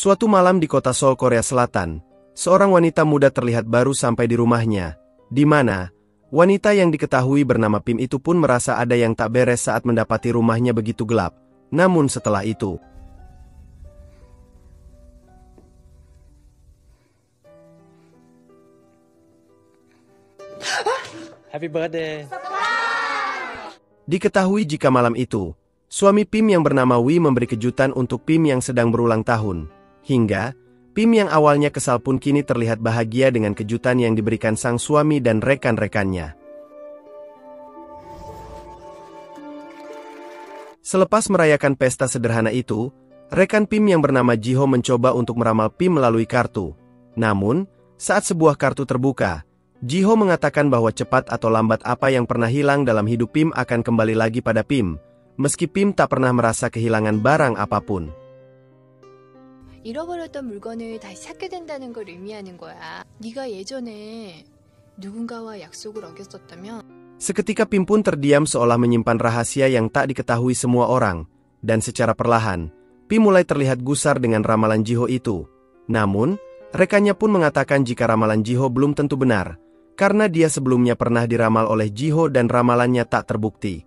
Suatu malam di kota Seoul, Korea Selatan, seorang wanita muda terlihat baru sampai di rumahnya, di mana wanita yang diketahui bernama Pim itu pun merasa ada yang tak beres saat mendapati rumahnya begitu gelap. Namun setelah itu, Happy birthday. diketahui jika malam itu, suami Pim yang bernama Wi memberi kejutan untuk Pim yang sedang berulang tahun. Hingga, Pim yang awalnya kesal pun kini terlihat bahagia dengan kejutan yang diberikan sang suami dan rekan-rekannya. Selepas merayakan pesta sederhana itu, rekan Pim yang bernama Jiho mencoba untuk meramal Pim melalui kartu. Namun, saat sebuah kartu terbuka, Jiho mengatakan bahwa cepat atau lambat apa yang pernah hilang dalam hidup Pim akan kembali lagi pada Pim, meski Pim tak pernah merasa kehilangan barang apapun. 잃어버렸던 물건을 다시 찾게 된다는 걸 의미하는 거야. 네가 예전에 누군가와 약속을 어겼었다면. Seketika Pim pun terdiam seolah menyimpan rahasia yang tak diketahui semua orang, dan secara perlahan, Pim mulai terlihat gusar dengan ramalan Jiho itu. Namun, rekannya pun mengatakan jika ramalan Jiho belum tentu benar, karena dia sebelumnya pernah diramal oleh Jiho dan ramalannya tak terbukti.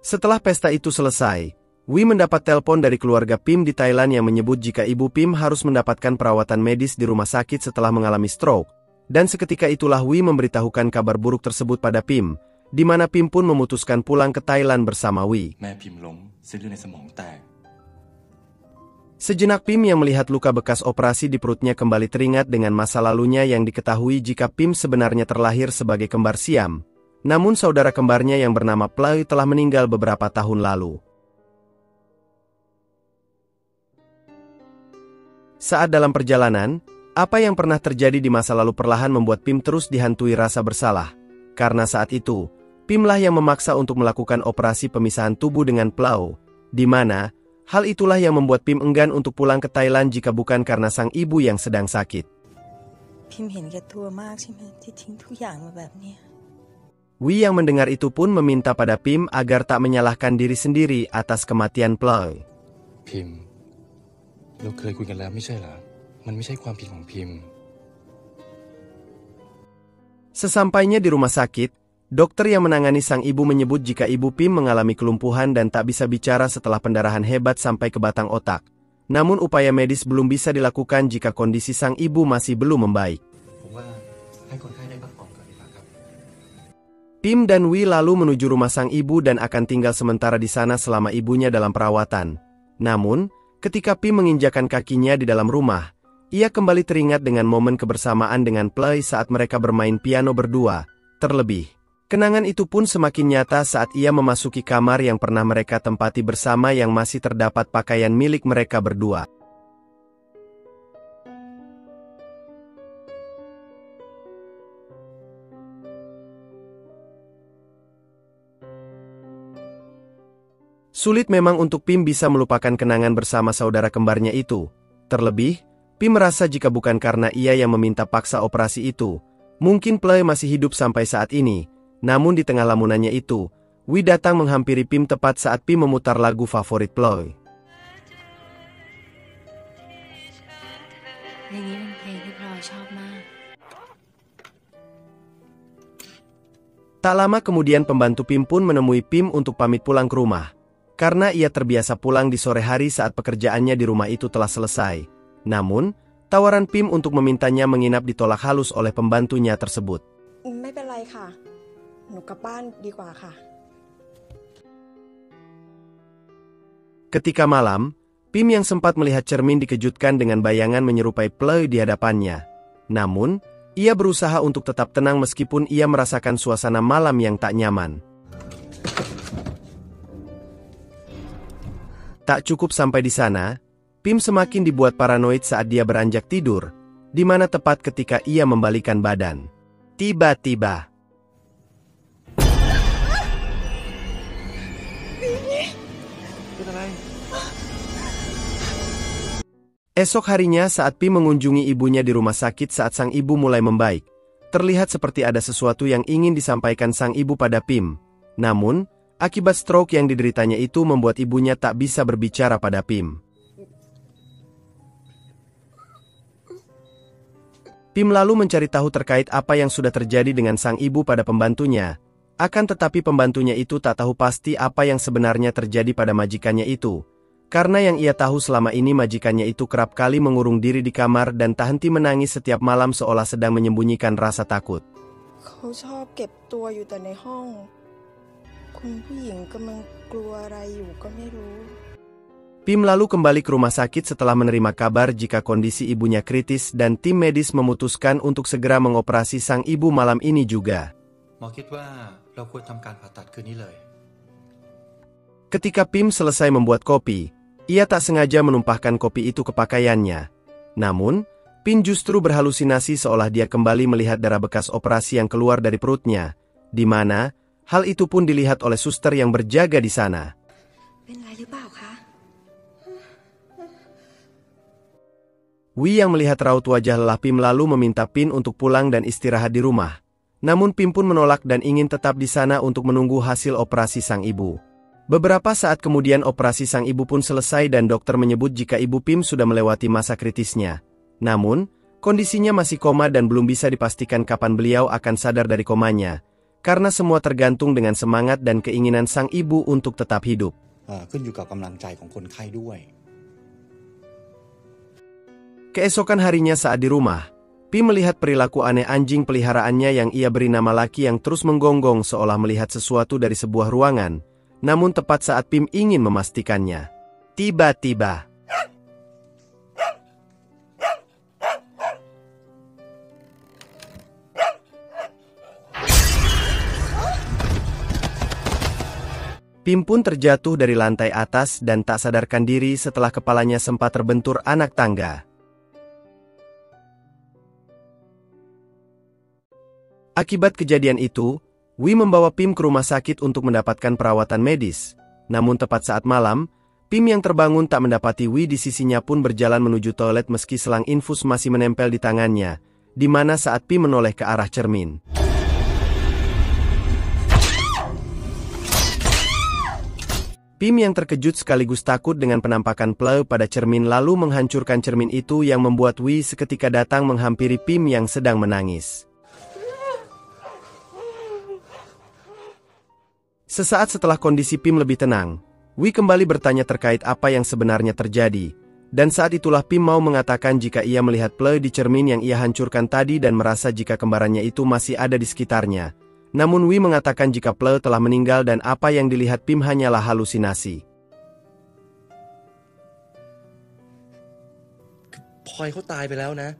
Setelah pesta itu selesai, Wi mendapat telepon dari keluarga Pim di Thailand yang menyebut jika ibu Pim harus mendapatkan perawatan medis di rumah sakit setelah mengalami stroke, dan seketika itulah Wi memberitahukan kabar buruk tersebut pada Pim, di mana Pim pun memutuskan pulang ke Thailand bersama Wi. Sejenak Pim yang melihat luka bekas operasi di perutnya kembali teringat dengan masa lalunya yang diketahui jika Pim sebenarnya terlahir sebagai kembar Siam. Namun saudara kembarnya yang bernama Play telah meninggal beberapa tahun lalu. Saat dalam perjalanan, apa yang pernah terjadi di masa lalu perlahan membuat Pim terus dihantui rasa bersalah. Karena saat itu, Pim lah yang memaksa untuk melakukan operasi pemisahan tubuh dengan Plau, di mana hal itulah yang membuat Pim enggan untuk pulang ke Thailand jika bukan karena sang ibu yang sedang sakit. Wi yang mendengar itu pun meminta pada Pim agar tak menyalahkan diri sendiri atas kematian Ploy. Pim, loเคยคุยกันแล้วไม่ใช่เหรอ? มันไม่ใช่ความผิดของพิม Sesampainya di rumah sakit, dokter yang menangani sang ibu menyebut jika ibu Pim mengalami kelumpuhan dan tak bisa bicara setelah pendarahan hebat sampai ke batang otak. Namun upaya medis belum bisa dilakukan jika kondisi sang ibu masih belum membaik. Pim dan Wi lalu menuju rumah sang ibu dan akan tinggal sementara di sana selama ibunya dalam perawatan. Namun, ketika Pim menginjakan kakinya di dalam rumah, ia kembali teringat dengan momen kebersamaan dengan Play saat mereka bermain piano berdua. Terlebih, kenangan itu pun semakin nyata saat ia memasuki kamar yang pernah mereka tempati bersama yang masih terdapat pakaian milik mereka berdua. Sulit memang untuk Pim bisa melupakan kenangan bersama saudara kembarnya itu. Terlebih, Pim merasa jika bukan karena ia yang meminta paksa operasi itu, mungkin Play masih hidup sampai saat ini. Namun di tengah lamunannya itu, Wi datang menghampiri Pim tepat saat Pim memutar lagu favorit Play. Tak lama kemudian pembantu Pim pun menemui Pim untuk pamit pulang ke rumah. Karena ia terbiasa pulang di sore hari saat pekerjaannya di rumah itu telah selesai. Namun, tawaran Pim untuk memintanya menginap ditolak halus oleh pembantunya tersebut. Ketika malam, Pim yang sempat melihat cermin dikejutkan dengan bayangan menyerupai Play di hadapannya. Namun, ia berusaha untuk tetap tenang meskipun ia merasakan suasana malam yang tak nyaman. Tak cukup sampai di sana, Pim semakin dibuat paranoid saat dia beranjak tidur, di mana tepat ketika ia membalikkan badan. Tiba-tiba, esok harinya saat Pim mengunjungi ibunya di rumah sakit saat sang ibu mulai membaik, terlihat seperti ada sesuatu yang ingin disampaikan sang ibu pada Pim. Namun, Akibat stroke yang dideritanya itu membuat ibunya tak bisa berbicara pada Pim. Pim lalu mencari tahu terkait apa yang sudah terjadi dengan sang ibu pada pembantunya. Akan tetapi pembantunya itu tak tahu pasti apa yang sebenarnya terjadi pada majikannya itu. Karena yang ia tahu selama ini majikannya itu kerap kali mengurung diri di kamar dan tak henti menangis setiap malam seolah sedang menyembunyikan rasa takut. เขาชอบเก็บตัวอยู่แต่ในห้อง คุณผู้หญิงกำลังกลัวอะไรอยู่ก็ไม่รู้ Pim lalu kembali ke rumah sakit setelah menerima kabar jika kondisi ibunya kritis dan tim medis memutuskan untuk segera mengoperasi sang ibu malam ini juga. หมอคิดว่าเราควรทำการผ่าตัดคืนนี้เลย Ketika Pim selesai membuat kopi, ia tak sengaja menumpahkan kopi itu ke pakaiannya. Namun, Pim justru berhalusinasi seolah dia kembali melihat darah bekas operasi yang keluar dari perutnya, di mana hal itu pun dilihat oleh suster yang berjaga di sana. เป็นไรหรือเปล่าคะ Wi yang melihat raut wajah lelah Pim lalu meminta Pim untuk pulang dan istirahat di rumah. Namun Pim pun menolak dan ingin tetap di sana untuk menunggu hasil operasi sang ibu. Beberapa saat kemudian operasi sang ibu pun selesai dan dokter menyebut jika ibu Pim sudah melewati masa kritisnya. Namun, kondisinya masih koma dan belum bisa dipastikan kapan beliau akan sadar dari komanya. Karena semua tergantung dengan semangat dan keinginan sang ibu untuk tetap hidup. ขึ้นอยู่กับกำลังใจของคนไข้ด้วย Keesokan harinya saat di rumah, Pim melihat perilaku aneh anjing peliharaannya yang ia beri nama Lucky yang terus menggonggong seolah melihat sesuatu dari sebuah ruangan. Namun tepat saat Pim ingin memastikannya, tiba-tiba Pim pun terjatuh dari lantai atas dan tak sadarkan diri setelah kepalanya sempat terbentur anak tangga. Akibat kejadian itu, Wi membawa Pim ke rumah sakit untuk mendapatkan perawatan medis. Namun tepat saat malam, Pim yang terbangun tak mendapati Wi di sisinya pun berjalan menuju toilet meski selang infus masih menempel di tangannya, di mana saat Pim menoleh ke arah cermin. Pim yang terkejut sekaligus takut dengan penampakan Pleu pada cermin lalu menghancurkan cermin itu yang membuat Wi seketika datang menghampiri Pim yang sedang menangis. Sesaat setelah kondisi Pim lebih tenang, Wi kembali bertanya terkait apa yang sebenarnya terjadi, dan saat itulah Pim mau mengatakan jika ia melihat Pleu di cermin yang ia hancurkan tadi dan merasa jika kembarannya itu masih ada di sekitarnya. Namun Wi mengatakan jika Pleu telah meninggal dan apa yang dilihat Pim hanyalah halusinasi. พลอยเขาตายไปแล้วนะ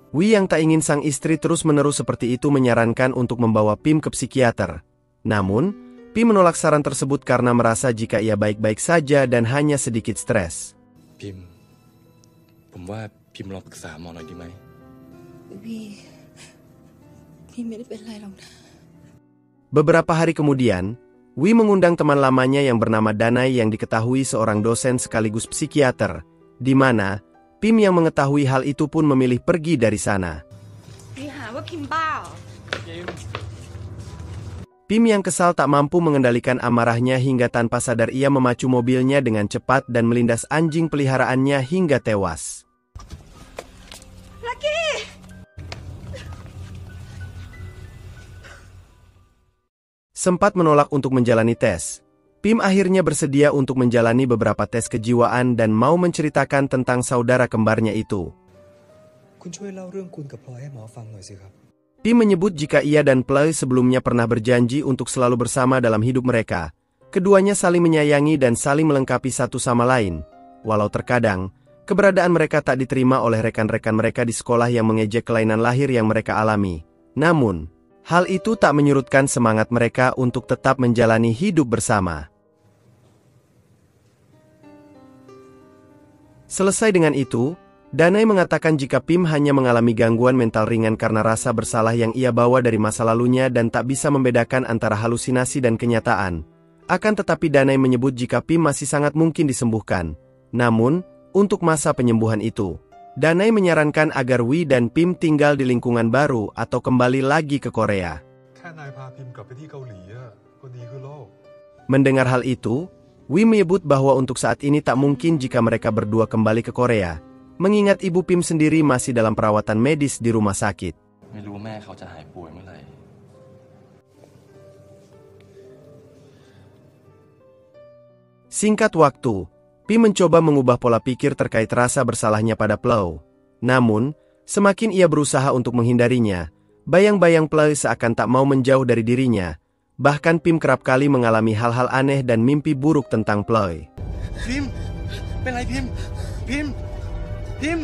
Wi yang tak ingin sang istri terus-menerus seperti itu menyarankan untuk membawa Pim ke psikiater. Namun, Pim menolak saran tersebut karena merasa jika ia baik-baik saja dan hanya sedikit stres. พิมพ์ผมว่าพิมพ์ลองปรึกษาหมอหน่อยดีไหม พี่ไม่ได้เป็นไรหรอกนะ Beberapa hari kemudian, Wi mengundang teman lamanya yang bernama Danai yang diketahui seorang dosen sekaligus psikiater, di mana Pim yang mengetahui hal itu pun memilih pergi dari sana. พี่หาว่าพิมพ์บ้าเหรอ Pim yang kesal tak mampu mengendalikan amarahnya hingga tanpa sadar ia memacu mobilnya dengan cepat dan melindas anjing peliharaannya hingga tewas. Lucky! Sempat menolak untuk menjalani tes, Pim akhirnya bersedia untuk menjalani beberapa tes kejiwaan dan mau menceritakan tentang saudara kembarnya itu. คุณช่วยเล่าเรื่องคุณกับพลอยให้หมอฟังหน่อยสิครับ Pim menyebut jika ia dan Pleu sebelumnya pernah berjanji untuk selalu bersama dalam hidup mereka. Keduanya saling menyayangi dan saling melengkapi satu sama lain. Walau terkadang, keberadaan mereka tak diterima oleh rekan-rekan mereka di sekolah yang mengejek kelainan lahir yang mereka alami. Namun, hal itu tak menyurutkan semangat mereka untuk tetap menjalani hidup bersama. Selesai dengan itu, Danai mengatakan jika Pim hanya mengalami gangguan mental ringan karena rasa bersalah yang ia bawa dari masa lalunya dan tak bisa membedakan antara halusinasi dan kenyataan. Akan tetapi Danai menyebut jika Pim masih sangat mungkin disembuhkan. Namun, untuk masa penyembuhan itu, Danai menyarankan agar Wi dan Pim tinggal di lingkungan baru atau kembali lagi ke Korea. ค่า ค่นายพาพิมพ์กลับไปที่เกาหลีอะก็ดีขึ้นโลก Mendengar hal itu, Wi menyebut bahwa untuk saat ini tak mungkin jika mereka berdua kembali ke Korea, mengingat ibu Pim sendiri masih dalam perawatan medis di rumah sakit. ไม่รู้แม่เขาจะหายป่วยเมื่อไหร่ Singkat waktu, Pim mencoba mengubah pola pikir terkait rasa bersalahnya pada Ploe. Namun, semakin ia berusaha untuk menghindarinya, bayang-bayang Ploe seakan tak mau menjauh dari dirinya. Bahkan Pim kerap kali mengalami hal-hal aneh dan mimpi buruk tentang Ploe. Pim, เป็นไรพิมพ์ Pim.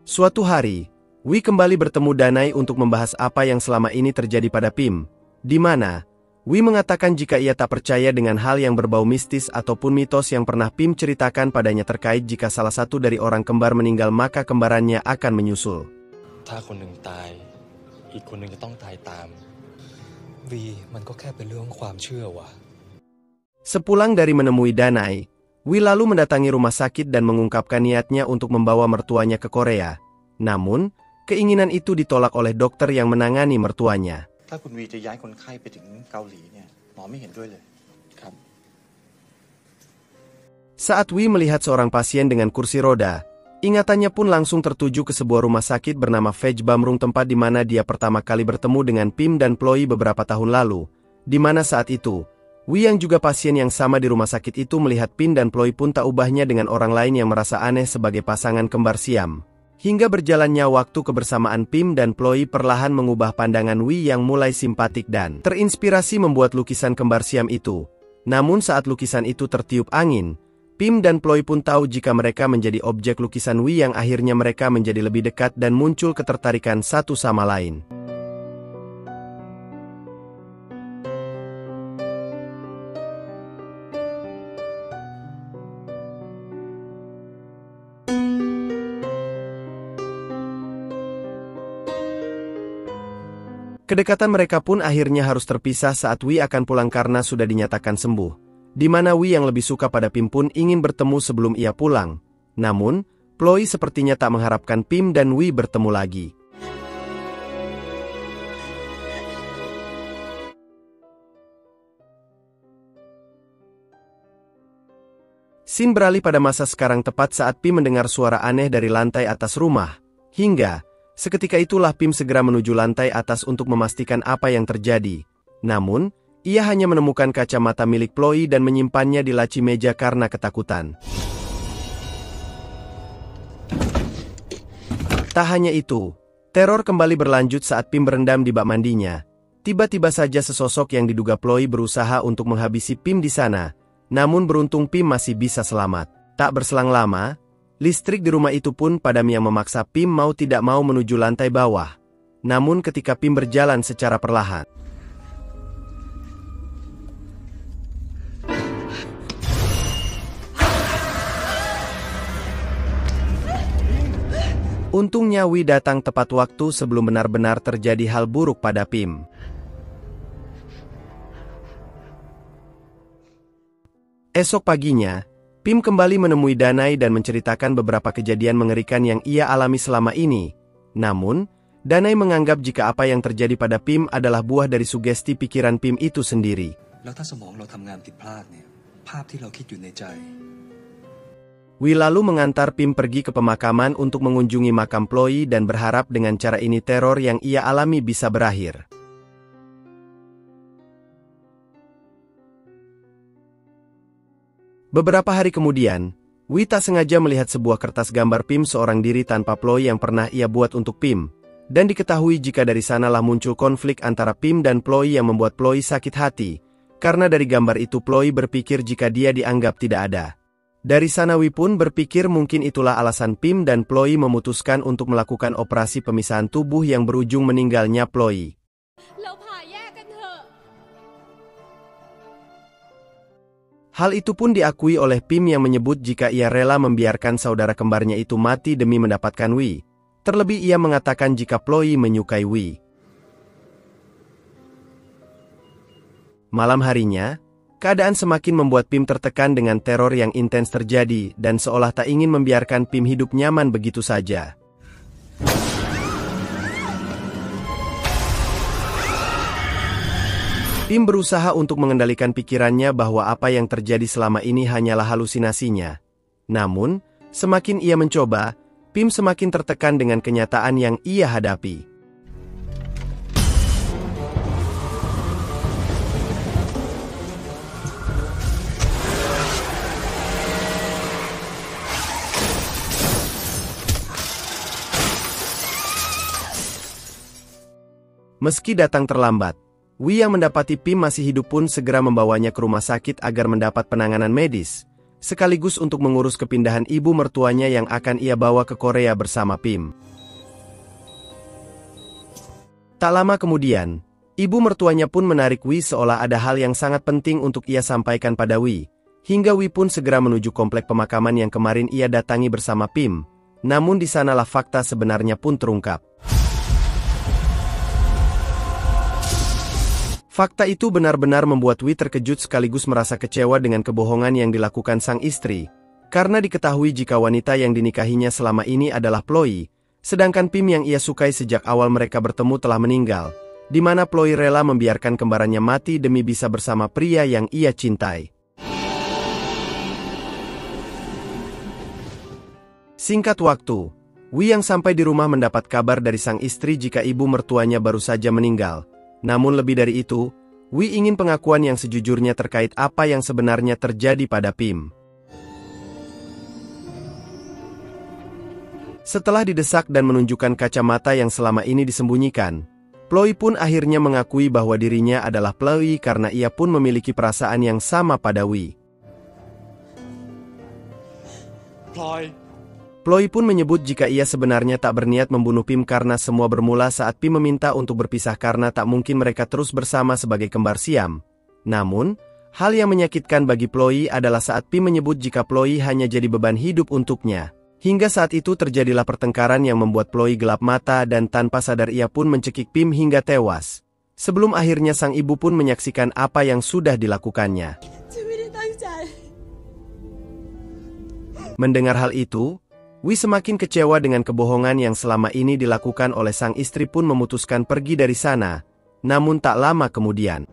Suatu hari, Wi kembali bertemu Danai untuk membahas apa yang selama ini terjadi pada Pim, di mana Wi mengatakan jika ia tak percaya dengan hal yang berbau mistis ataupun mitos yang pernah Pim ceritakan padanya terkait jika salah satu dari orang kembar meninggal maka kembarannya akan menyusul. ถ้าคนหนึ่งตาย อีกคนหนึ่งจะต้องตายตาม วีมันก็แค่เป็นเรื่องความเชื่อว่ะ Sepulang dari menemui Danai, Wi lalu mendatangi rumah sakit dan mengungkapkan niatnya untuk membawa mertuanya ke Korea. Namun, keinginan itu ditolak oleh dokter yang menangani mertuanya. ถ้าคุณวีจะย้ายคนไข้ไปถึงเกาหลีเนี่ยหมอไม่เห็นด้วยเลยครับ Saat Wi melihat seorang pasien dengan kursi roda, ingatannya pun langsung tertuju ke sebuah rumah sakit bernama Vej Bamrung tempat di mana dia pertama kali bertemu dengan Pim dan Ploe beberapa tahun lalu, di mana saat itu, Wi yang juga pasien yang sama di rumah sakit itu melihat Pim dan Ploe pun tak ubahnya dengan orang lain yang merasa aneh sebagai pasangan kembar siam. Hingga berjalannya waktu kebersamaan Pim dan Ploe perlahan mengubah pandangan Wi yang mulai simpatik dan terinspirasi membuat lukisan kembar siam itu. Namun saat lukisan itu tertiup angin, Pim dan Ploe pun tahu jika mereka menjadi objek lukisan Wi yang akhirnya mereka menjadi lebih dekat dan muncul ketertarikan satu sama lain. Kedekatan mereka pun akhirnya harus terpisah saat Wi akan pulang karena sudah dinyatakan sembuh. Di mana Wi yang lebih suka pada Pim pun ingin bertemu sebelum ia pulang. Namun, Ploe sepertinya tak mengharapkan Pim dan Wi bertemu lagi. Scene beralih pada masa sekarang tepat saat Pim mendengar suara aneh dari lantai atas rumah. Hingga seketika itulah Pim segera menuju lantai atas untuk memastikan apa yang terjadi. Namun, ia hanya menemukan kacamata milik Ploe dan menyimpannya di laci meja karena ketakutan. Tak hanya itu, teror kembali berlanjut saat Pim berendam di bak mandinya. Tiba-tiba saja sesosok yang diduga Ploe berusaha untuk menghabisi Pim di sana. Namun beruntung Pim masih bisa selamat. Tak berselang lama, listrik di rumah itu pun padam yang memaksa Pim mau tidak mau menuju lantai bawah. Namun ketika Pim berjalan secara perlahan, untungnya Wi datang tepat waktu sebelum benar-benar terjadi hal buruk pada Pim. Esok paginya, Pim kembali menemui Danai dan menceritakan beberapa kejadian mengerikan yang ia alami selama ini. Namun, Danai menganggap jika apa yang terjadi pada Pim adalah buah dari sugesti pikiran Pim itu sendiri. แล้วถ้าสมองเราทำงานผิดพลาดเนี่ยภาพที่เราคิดอยู่ในใจ Wi lalu mengantar Pim pergi ke pemakaman untuk mengunjungi makam Ploe dan berharap dengan cara ini teror yang ia alami bisa berakhir. Beberapa hari kemudian, Wi tak sengaja melihat sebuah kertas gambar Pim seorang diri tanpa Ploe yang pernah ia buat untuk Pim, dan diketahui jika dari sanalah muncul konflik antara Pim dan Ploe yang membuat Ploe sakit hati, karena dari gambar itu Ploe berpikir jika dia dianggap tidak ada. Dari sana Wi pun berpikir mungkin itulah alasan Pim dan Ploe memutuskan untuk melakukan operasi pemisahan tubuh yang berujung meninggalnya Ploe. Hal itu pun diakui oleh Pim yang menyebut jika ia rela membiarkan saudara kembarnya itu mati demi mendapatkan Wi. Terlebih ia mengatakan jika Ploe menyukai Wi. Malam harinya, keadaan semakin membuat Pim tertekan dengan teror yang intens terjadi dan seolah tak ingin membiarkan Pim hidup nyaman begitu saja. Pim berusaha untuk mengendalikan pikirannya bahwa apa yang terjadi selama ini hanyalah halusinasinya. Namun, semakin ia mencoba, Pim semakin tertekan dengan kenyataan yang ia hadapi. Meski datang terlambat, Wi yang mendapati Pim masih hidup pun segera membawanya ke rumah sakit agar mendapat penanganan medis, sekaligus untuk mengurus kepindahan ibu mertuanya yang akan ia bawa ke Korea bersama Pim. Tak lama kemudian, ibu mertuanya pun menarik Wi seolah ada hal yang sangat penting untuk ia sampaikan pada Wi, hingga Wi pun segera menuju komplek pemakaman yang kemarin ia datangi bersama Pim, namun di sanalah fakta sebenarnya pun terungkap. Fakta itu benar-benar membuat Wi terkejut sekaligus merasa kecewa dengan kebohongan yang dilakukan sang istri, karena diketahui jika wanita yang dinikahinya selama ini adalah Chloe, sedangkan Pim yang ia sukai sejak awal mereka bertemu telah meninggal, di mana Chloe rela membiarkan kembarannya mati demi bisa bersama pria yang ia cintai. Singkat waktu, Wi yang sampai di rumah mendapat kabar dari sang istri jika ibu mertuanya baru saja meninggal. Namun lebih dari itu, Wi ingin pengakuan yang sejujurnya terkait apa yang sebenarnya terjadi pada Pim. Setelah didesak dan menunjukkan kacamata yang selama ini disembunyikan, Chloe pun akhirnya mengakui bahwa dirinya adalah Chloe karena ia pun memiliki perasaan yang sama pada Wi. Chloe pun menyebut jika ia sebenarnya tak berniat membunuh Pim karena semua bermula saat Pim meminta untuk berpisah karena tak mungkin mereka terus bersama sebagai kembar siam. Namun, hal yang menyakitkan bagi Chloe adalah saat Pim menyebut jika Chloe hanya jadi beban hidup untuknya. Hingga saat itu terjadilah pertengkaran yang membuat Chloe gelap mata dan tanpa sadar ia pun mencekik Pim hingga tewas. Sebelum akhirnya sang ibu pun menyaksikan apa yang sudah dilakukannya. Mendengar hal itu, Wi semakin kecewa dengan kebohongan yang selama ini dilakukan oleh sang istri pun memutuskan pergi dari sana, namun tak lama kemudian.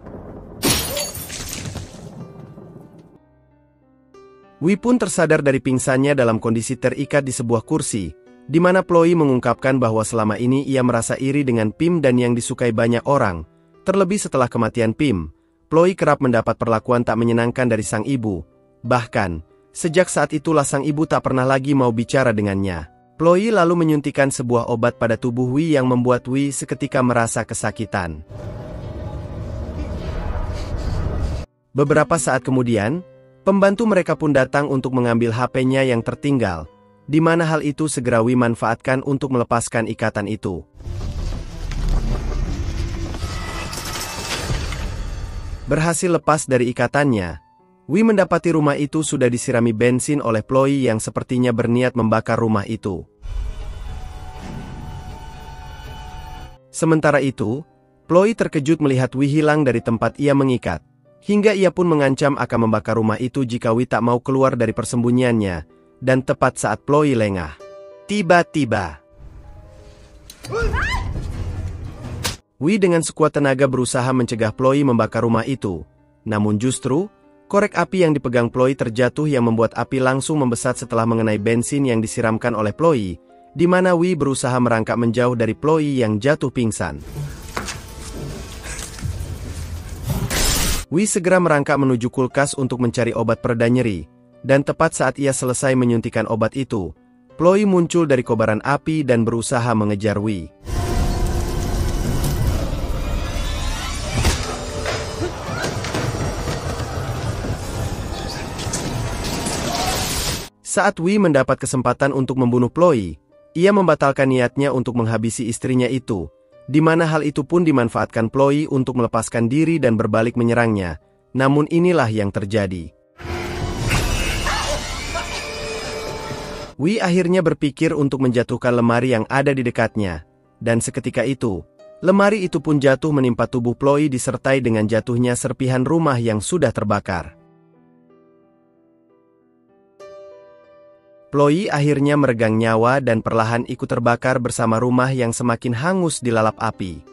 Wi pun tersadar dari pingsannya dalam kondisi terikat di sebuah kursi, di mana Chloe mengungkapkan bahwa selama ini ia merasa iri dengan Pim dan yang disukai banyak orang, terlebih setelah kematian Pim. Chloe kerap mendapat perlakuan tak menyenangkan dari sang ibu, bahkan sejak saat itulah sang ibu tak pernah lagi mau bicara dengannya. Chloe lalu menyuntikkan sebuah obat pada tubuh Wi yang membuat Wi seketika merasa kesakitan. Beberapa saat kemudian, pembantu mereka pun datang untuk mengambil HP-nya yang tertinggal, di mana hal itu segera Wi manfaatkan untuk melepaskan ikatan itu. Berhasil lepas dari ikatannya, Wi mendapati rumah itu sudah disirami bensin oleh Chloe yang sepertinya berniat membakar rumah itu. Sementara itu, Chloe terkejut melihat Wi hilang dari tempat ia mengikat, hingga ia pun mengancam akan membakar rumah itu jika Wi tak mau keluar dari persembunyiannya, dan tepat saat Chloe lengah, tiba-tiba Wi dengan sekuat tenaga berusaha mencegah Chloe membakar rumah itu, namun justru korek api yang dipegang Chloe terjatuh yang membuat api langsung membesar setelah mengenai bensin yang disiramkan oleh Chloe, di mana Wi berusaha merangkak menjauh dari Chloe yang jatuh pingsan. Wi segera merangkak menuju kulkas untuk mencari obat pereda nyeri, dan tepat saat ia selesai menyuntikkan obat itu, Chloe muncul dari kobaran api dan berusaha mengejar Wi. Saat Wi mendapat kesempatan untuk membunuh Chloe, ia membatalkan niatnya untuk menghabisi istrinya itu, di mana hal itu pun dimanfaatkan Chloe untuk melepaskan diri dan berbalik menyerangnya. Namun inilah yang terjadi. Wi akhirnya berpikir untuk menjatuhkan lemari yang ada di dekatnya, dan seketika itu, lemari itu pun jatuh menimpa tubuh Chloe disertai dengan jatuhnya serpihan rumah yang sudah terbakar. Chloe akhirnya meregang nyawa dan perlahan ikut terbakar bersama rumah yang semakin hangus dilalap api.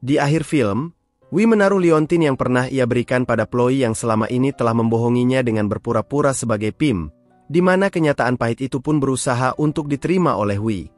Di akhir film, Wi menaruh liontin yang pernah ia berikan pada Chloe yang selama ini telah membohonginya dengan berpura-pura sebagai Pim, di mana kenyataan pahit itu pun berusaha untuk diterima oleh Wi.